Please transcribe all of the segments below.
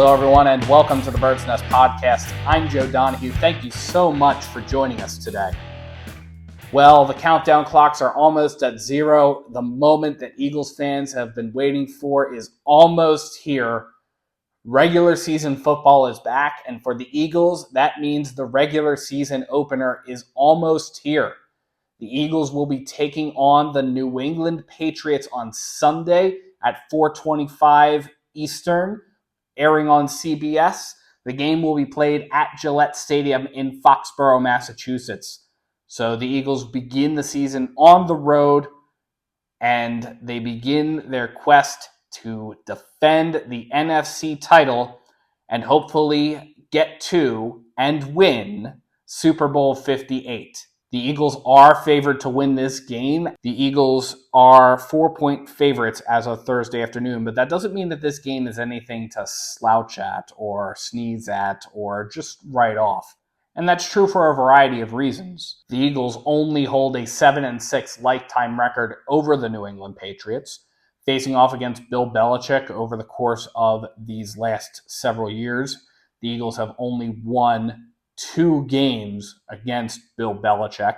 Hello, everyone, and welcome to the Bird's Nest Podcast. I'm Joe Donahue. Thank you so much for joining us today. Well, the countdown clocks are almost at zero. The moment that Eagles fans have been waiting for is almost here. Regular season football is back, and for the Eagles, that means the regular season opener is almost here. The Eagles will be taking on the New England Patriots on Sunday at 4:25 Eastern, airing on CBS. The game will be played at Gillette Stadium in Foxborough, Massachusetts. So the Eagles begin the season on the road, and they begin their quest to defend the NFC title and hopefully get to and win Super Bowl 58. The Eagles are favored to win this game. The Eagles are 4-point favorites as of Thursday afternoon, but that doesn't mean that this game is anything to slouch at or sneeze at or just write off. And that's true for a variety of reasons. The Eagles only hold a 7-6 lifetime record over the New England Patriots, facing off against Bill Belichick over the course of these last several years. The Eagles have only won 2 games against Bill Belichick,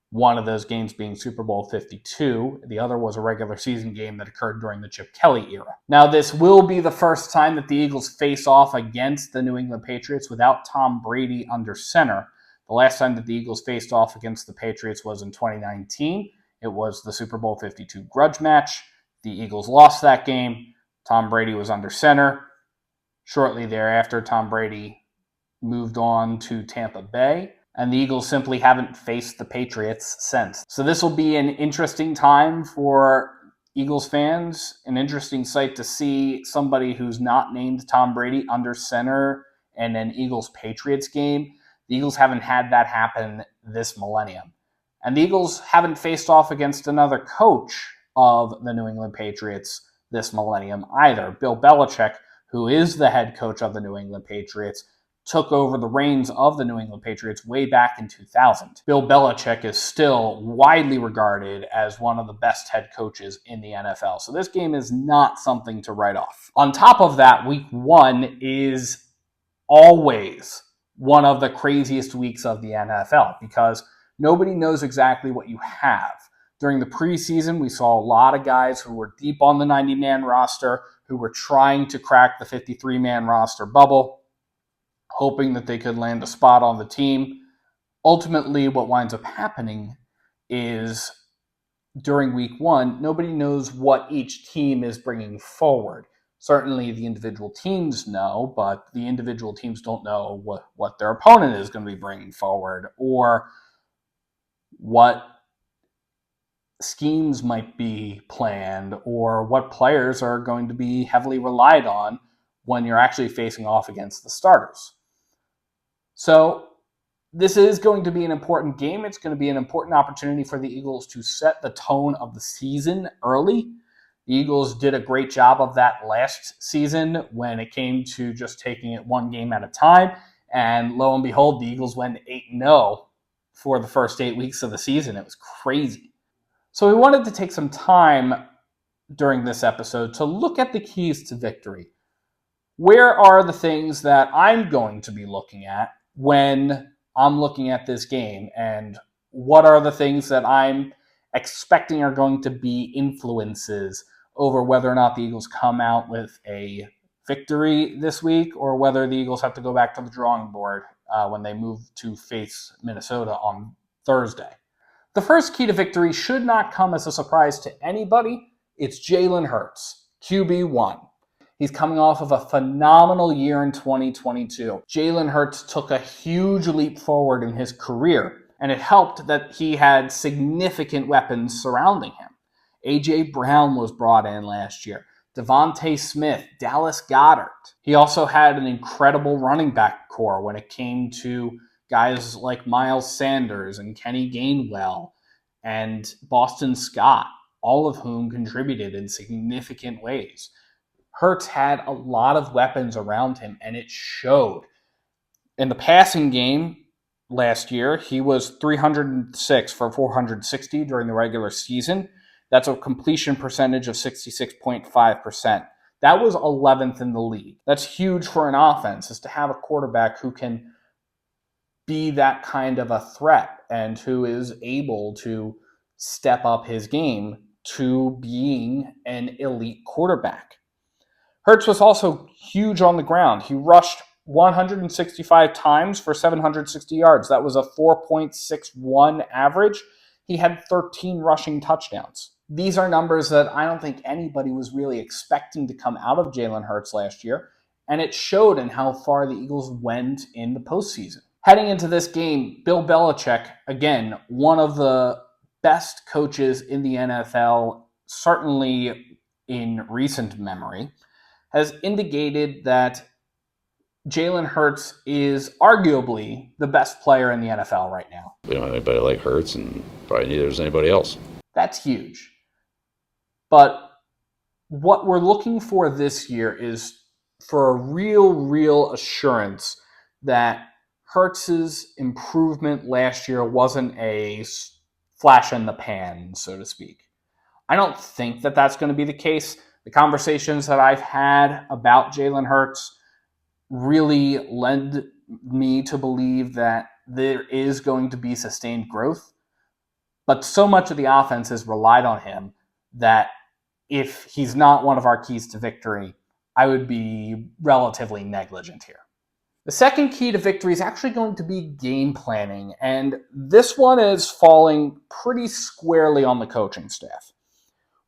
one of those games being Super Bowl 52. The other was a regular season game that occurred during the Chip Kelly era. Now, this will be the first time that the Eagles face off against the New England Patriots without Tom Brady under center. The last time that the Eagles faced off against the Patriots was in 2019. It was the Super Bowl 52 grudge match. The Eagles lost that game. Tom Brady was under center. Shortly thereafter, Tom Brady moved on to Tampa Bay, and the Eagles simply haven't faced the Patriots since. So this will be an interesting time for Eagles fans, an interesting sight to see somebody who's not named Tom Brady under center in an Eagles-Patriots game. The Eagles haven't had that happen this millennium. And the Eagles haven't faced off against another coach of the New England Patriots this millennium either. Bill Belichick, who is the head coach of the New England Patriots, took over the reins of the New England Patriots way back in 2000. Bill Belichick is still widely regarded as one of the best head coaches in the NFL. So this game is not something to write off. On top of that, week 1 is always one of the craziest weeks of the NFL because nobody knows exactly what you have. During the preseason, we saw a lot of guys who were deep on the 90-man roster, who were trying to crack the 53-man roster bubble, hoping that they could land a spot on the team. Ultimately, what winds up happening is during week 1, nobody knows what each team is bringing forward. Certainly the individual teams know, but the individual teams don't know what their opponent is going to be bringing forward or what schemes might be planned or what players are going to be heavily relied on when you're actually facing off against the starters. So this is going to be an important game. It's going to be an important opportunity for the Eagles to set the tone of the season early. The Eagles did a great job of that last season when it came to just taking it one game at a time. And lo and behold, the Eagles went 8-0 for the first 8 weeks of the season. It was crazy. So we wanted to take some time during this episode to look at the keys to victory. Where are the things that I'm going to be looking at when I'm looking at this game, and what are the things that I'm expecting are going to be influences over whether or not the Eagles come out with a victory this week or whether the Eagles have to go back to the drawing board when they move to face Minnesota on Thursday. The first key to victory should not come as a surprise to anybody. It's Jalen Hurts, QB1. He's coming off of a phenomenal year in 2022. Jalen Hurts took a huge leap forward in his career, and it helped that he had significant weapons surrounding him. A.J. Brown was brought in last year. Devontae Smith, Dallas Goedert. He also had an incredible running back core when it came to guys like Miles Sanders and Kenny Gainwell and Boston Scott, all of whom contributed in significant ways. Hurts had a lot of weapons around him, and it showed. In the passing game last year, he was 306 for 460 during the regular season. That's a completion percentage of 66.5%. That was 11th in the league. That's huge for an offense, is to have a quarterback who can be that kind of a threat and who is able to step up his game to being an elite quarterback. Hurts was also huge on the ground. He rushed 165 times for 760 yards. That was a 4.61 average. He had 13 rushing touchdowns. These are numbers that I don't think anybody was really expecting to come out of Jalen Hurts last year, and it showed in how far the Eagles went in the postseason. Heading into this game, Bill Belichick, again, one of the best coaches in the NFL, certainly in recent memory, has indicated that Jalen Hurts is arguably the best player in the NFL right now. We don't have anybody like Hurts, and probably neither does anybody else. That's huge. But what we're looking for this year is for a real assurance that Hurts's improvement last year wasn't a flash in the pan, so to speak. I don't think that that's going to be the case. The conversations that I've had about Jalen Hurts really led me to believe that there is going to be sustained growth. But so much of the offense has relied on him that if he's not one of our keys to victory, I would be relatively negligent here. The second key to victory is actually going to be game planning, and this one is falling pretty squarely on the coaching staff.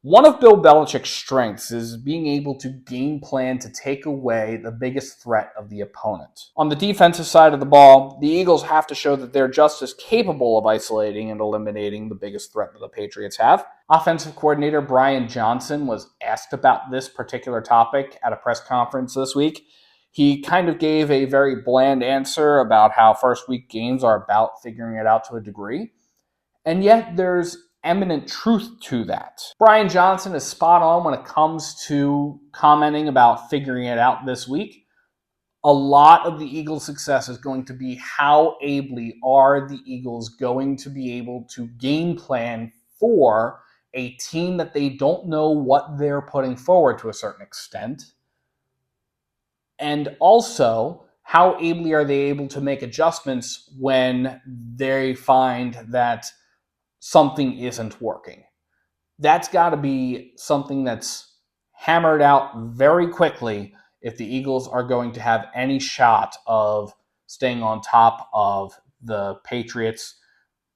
One of Bill Belichick's strengths is being able to game plan to take away the biggest threat of the opponent. On the defensive side of the ball, the Eagles have to show that they're just as capable of isolating and eliminating the biggest threat that the Patriots have. Offensive coordinator Brian Johnson was asked about this particular topic at a press conference this week. He kind of gave a very bland answer about how first week games are about figuring it out to a degree. And yet there's eminent truth to that. Brian Johnson is spot on when it comes to commenting about figuring it out this week. A lot of the Eagles' success is going to be how ably are the Eagles going to be able to game plan for a team that they don't know what they're putting forward to a certain extent. And also, how ably are they able to make adjustments when they find that something isn't working? That's got to be something that's hammered out very quickly if the Eagles are going to have any shot of staying on top of the Patriots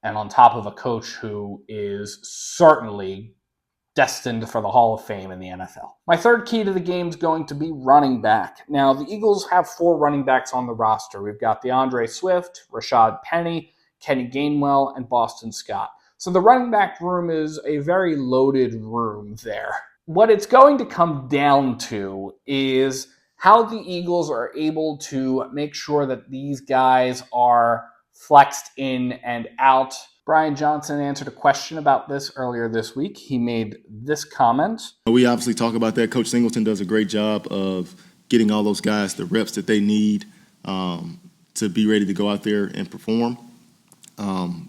and on top of a coach who is certainly destined for the Hall of Fame in the NFL. My third key to the game is going to be running back. Now, the Eagles have 4 running backs on the roster. We've got DeAndre Swift, Rashad Penny, Kenny Gainwell, and Boston Scott. So the running back room is a very loaded room there. What it's going to come down to is how the Eagles are able to make sure that these guys are flexed in and out. Brian Johnson answered a question about this earlier this week. He made this comment. We obviously talk about that. Coach Singleton does a great job of getting all those guys the reps that they need to be ready to go out there and perform.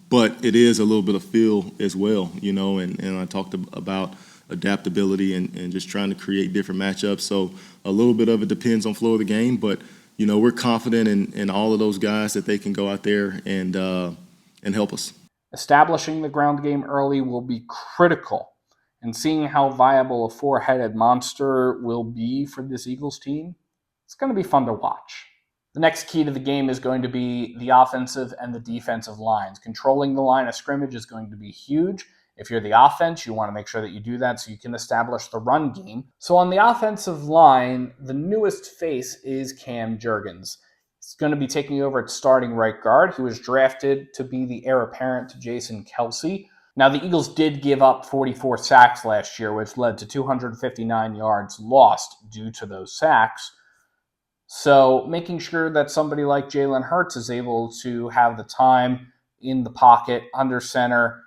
But it is a little bit of feel as well, you know, and I talked about adaptability and just trying to create different matchups. So a little bit of it depends on flow of the game, but, you know, we're confident in all of those guys that they can go out there and help us. Establishing the ground game early will be critical, and seeing how viable a 4-headed monster will be for this Eagles team, it's going to be fun to watch. The next key to the game is going to be the offensive and the defensive lines. Controlling the line of scrimmage is going to be huge. If you're the offense, you want to make sure that you do that so you can establish the run game. So on the offensive line, the newest face is Cam Jurgens. He's going to be taking over at starting right guard. He was drafted to be the heir apparent to Jason Kelce. Now, the Eagles did give up 44 sacks last year, which led to 259 yards lost due to those sacks. So making sure that somebody like Jalen Hurts is able to have the time in the pocket, under center,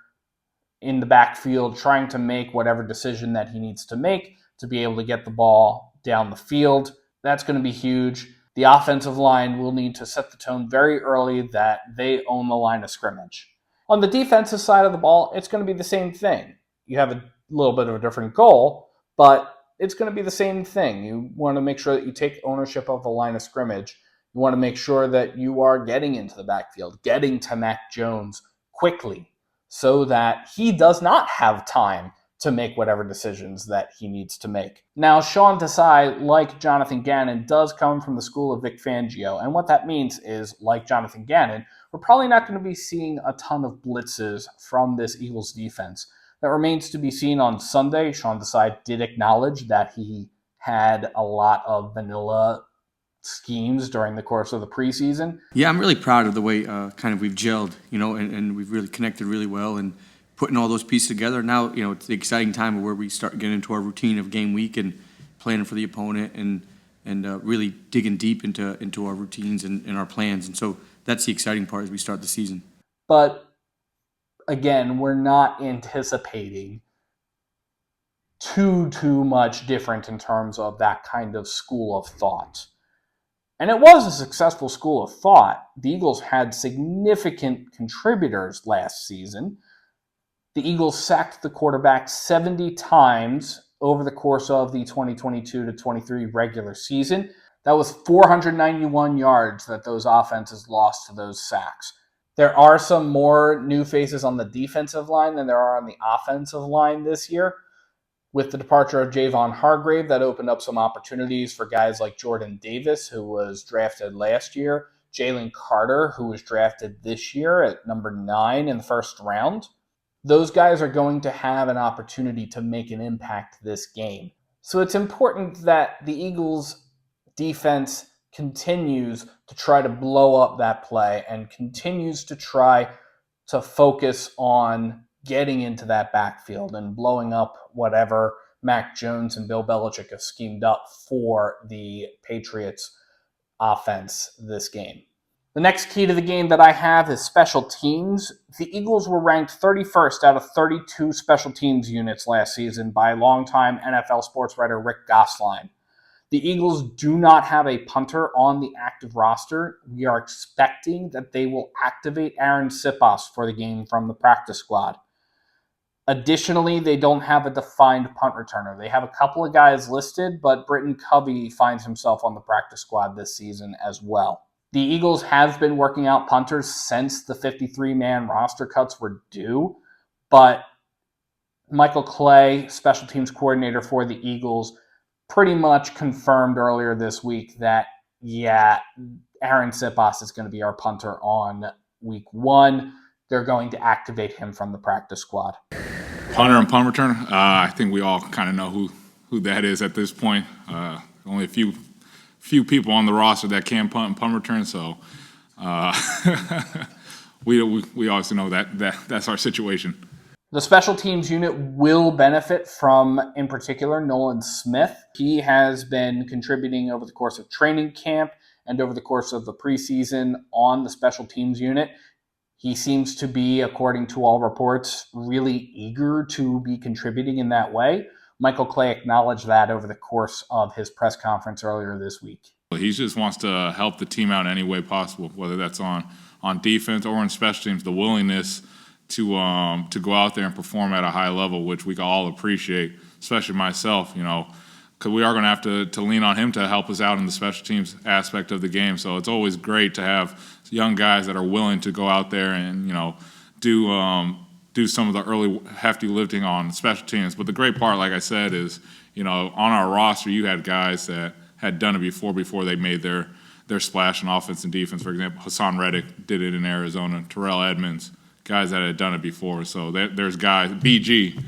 in the backfield, trying to make whatever decision that he needs to make to be able to get the ball down the field, that's going to be huge. The offensive line will need to set the tone very early that they own the line of scrimmage. On the defensive side of the ball, it's going to be the same thing. You have a little bit of a different goal, but it's going to be the same thing. You want to make sure that you take ownership of the line of scrimmage. You want to make sure that you are getting into the backfield, getting to Mac Jones quickly so that he does not have time to make whatever decisions that he needs to make. Now, Sean Desai, like Jonathan Gannon, does come from the school of Vic Fangio. And what that means is, like Jonathan Gannon, we're probably not going to be seeing a ton of blitzes from this Eagles defense. That remains to be seen on Sunday. Sean Desai did acknowledge that he had a lot of vanilla schemes during the course of the preseason. Yeah, I'm really proud of the way kind of we've gelled, and we've really connected really well and putting all those pieces together. Now, it's the exciting time where we start getting into our routine of game week and planning for the opponent and really digging deep into our routines and our plans. And so that's the exciting part as we start the season. But again, we're not anticipating too much different in terms of that kind of school of thought. And it was a successful school of thought. The Eagles had significant contributors last season. The Eagles sacked the quarterback 70 times over the course of the 2022-23 regular season. That was 491 yards that those offenses lost to those sacks. There are some more new faces on the defensive line than there are on the offensive line this year. With the departure of Javon Hargrave, that opened up some opportunities for guys like Jordan Davis, who was drafted last year, Jalen Carter, who was drafted this year at number 9 in the first round. Those guys are going to have an opportunity to make an impact this game. So it's important that the Eagles' defense continues to try to blow up that play and continues to try to focus on getting into that backfield and blowing up whatever Mac Jones and Bill Belichick have schemed up for the Patriots offense this game. The next key to the game that I have is special teams. The Eagles were ranked 31st out of 32 special teams units last season by longtime NFL sports writer Rick Gosline. The Eagles do not have a punter on the active roster. We are expecting that they will activate Aaron Sipas for the game from the practice squad. Additionally, they don't have a defined punt returner. They have a couple of guys listed, but Britton Covey finds himself on the practice squad this season as well. The Eagles have been working out punters since the 53-man roster cuts were due, but Michael Clay, special teams coordinator for the Eagles, pretty much confirmed earlier this week that, Aaron Sipas is going to be our punter on week 1. They're going to activate him from the practice squad. Punter and punt returner, I think we all kind of know who that is at this point. Only a few people on the roster that can punt and punt return, so we obviously know that's our situation. The special teams unit will benefit from, in particular, Nolan Smith. He has been contributing over the course of training camp and over the course of the preseason on the special teams unit. He seems to be, according to all reports, really eager to be contributing in that way. Michael Clay acknowledged that over the course of his press conference earlier this week. He just wants to help the team out in any way possible, whether that's on defense or on special teams. The willingness to go out there and perform at a high level, which we all appreciate, especially myself, because we are going to have to lean on him to help us out in the special teams aspect of the game. So it's always great to have young guys that are willing to go out there and do some of the early hefty lifting on special teams. But the great part, like I said, is on our roster you had guys that had done it before they made their splash in offense and defense. For example, Hassan Reddick did it in Arizona. Terrell Edmonds, guys that had done it before. So there's guys, BG.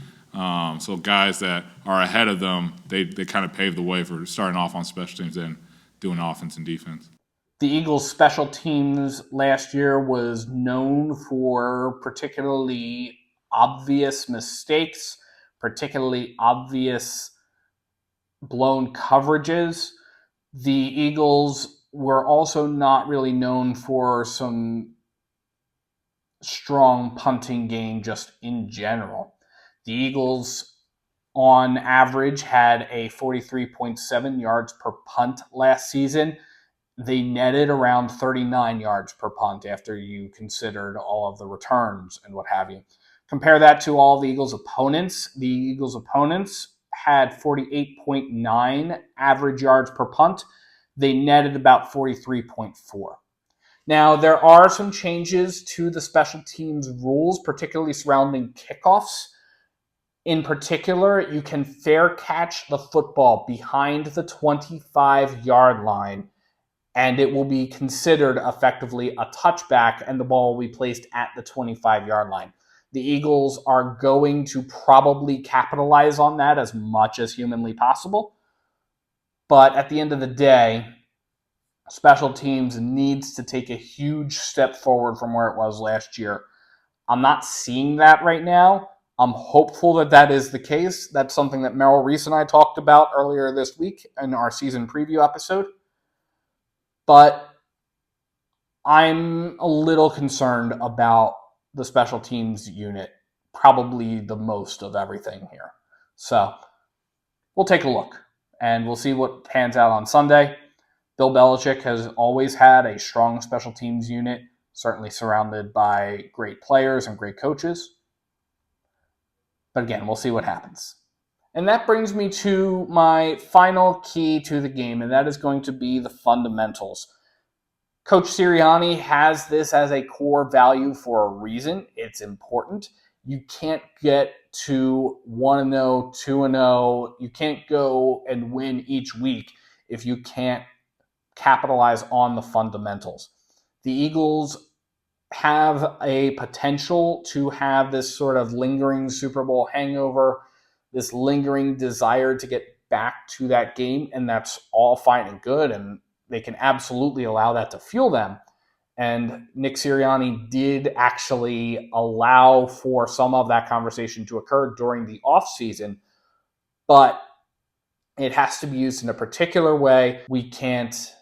So guys that are ahead of them, they kind of paved the way for starting off on special teams and doing offense and defense. The Eagles' special teams last year was known for particularly obvious mistakes, particularly obvious blown coverages. The Eagles were also not really known for some strong punting game just in general. The Eagles, on average, had a 43.7 yards per punt last season. They netted around 39 yards per punt after you considered all of the returns and what have you. Compare that to all the Eagles' opponents. The Eagles' opponents had 48.9 average yards per punt. They netted about 43.4. Now, there are some changes to the special teams rules, particularly surrounding kickoffs. In particular, you can fair catch the football behind the 25-yard line, and it will be considered effectively a touchback, and the ball will be placed at the 25-yard line. The Eagles are going to probably capitalize on that as much as humanly possible. But at the end of the day, special teams needs to take a huge step forward from where it was last year. I'm not seeing that right now. I'm hopeful that that is the case. That's something that Merrill Reese and I talked about earlier this week in our season preview episode. But I'm a little concerned about the special teams unit, probably the most of everything here. So we'll take a look, and we'll see what pans out on Sunday. Bill Belichick has always had a strong special teams unit, certainly surrounded by great players and great coaches. But again, we'll see what happens. And that brings me to my final key to the game, and that is going to be the fundamentals. Coach Sirianni has this as a core value for a reason. It's important. You can't get to 1-0, 2-0. You can't go and win each week if you can't capitalize on the fundamentals. The Eagles have a potential to have this sort of lingering Super Bowl hangover, this lingering desire to get back to that game, and that's all fine and good, and they can absolutely allow that to fuel them. And Nick Sirianni did actually allow for some of that conversation to occur during the offseason, but it has to be used in a particular way. We can't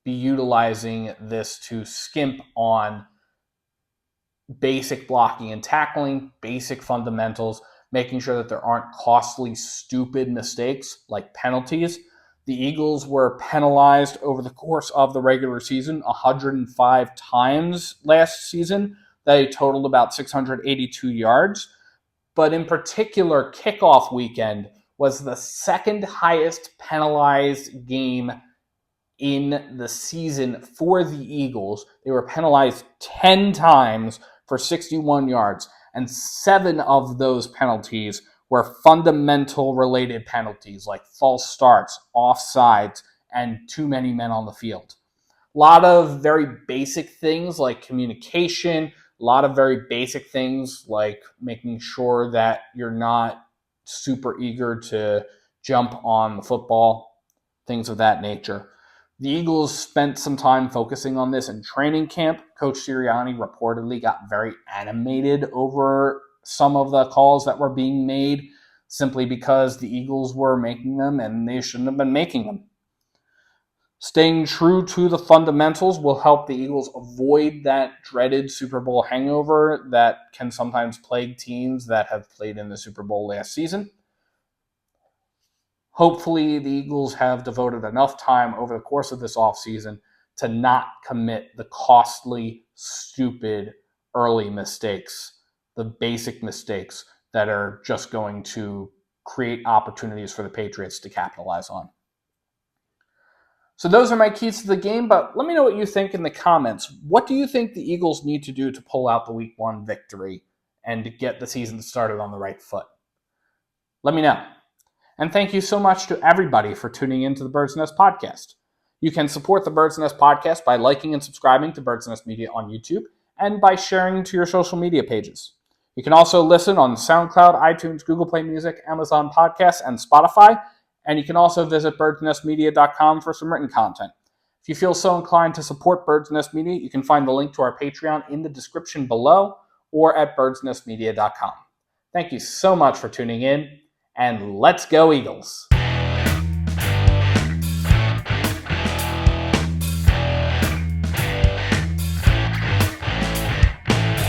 be utilizing this to skimp on basic blocking and tackling, basic fundamentals, making sure that there aren't costly, stupid mistakes like penalties. The Eagles were penalized over the course of the regular season 105 times last season. They totaled about 682 yards. But in particular, kickoff weekend was the second highest penalized game in the season for the Eagles. They were penalized 10 times for 61 yards, and 7 of those penalties were fundamental related penalties like false starts, offsides, and too many men on the field. A lot of very basic things like communication, a lot of very basic things like making sure that you're not super eager to jump on the football, things of that nature. The Eagles spent some time focusing on this in training camp. Coach Sirianni reportedly got very animated over some of the calls that were being made simply because the Eagles were making them and they shouldn't have been making them. Staying true to the fundamentals will help the Eagles avoid that dreaded Super Bowl hangover that can sometimes plague teams that have played in the Super Bowl last season. Hopefully, the Eagles have devoted enough time over the course of this offseason to not commit the costly, stupid early mistakes, the basic mistakes that are just going to create opportunities for the Patriots to capitalize on. So those are my keys to the game, but let me know what you think in the comments. What do you think the Eagles need to do to pull out the Week 1 victory and to get the season started on the right foot? Let me know. And thank you so much to everybody for tuning in to the Birds Nest Podcast. You can support the Birds Nest Podcast by liking and subscribing to Birds Nest Media on YouTube and by sharing to your social media pages. You can also listen on SoundCloud, iTunes, Google Play Music, Amazon Podcasts, and Spotify. And you can also visit birdsnestmedia.com for some written content. If you feel so inclined to support Birds Nest Media, you can find the link to our Patreon in the description below or at birdsnestmedia.com. Thank you so much for tuning in, and let's go Eagles!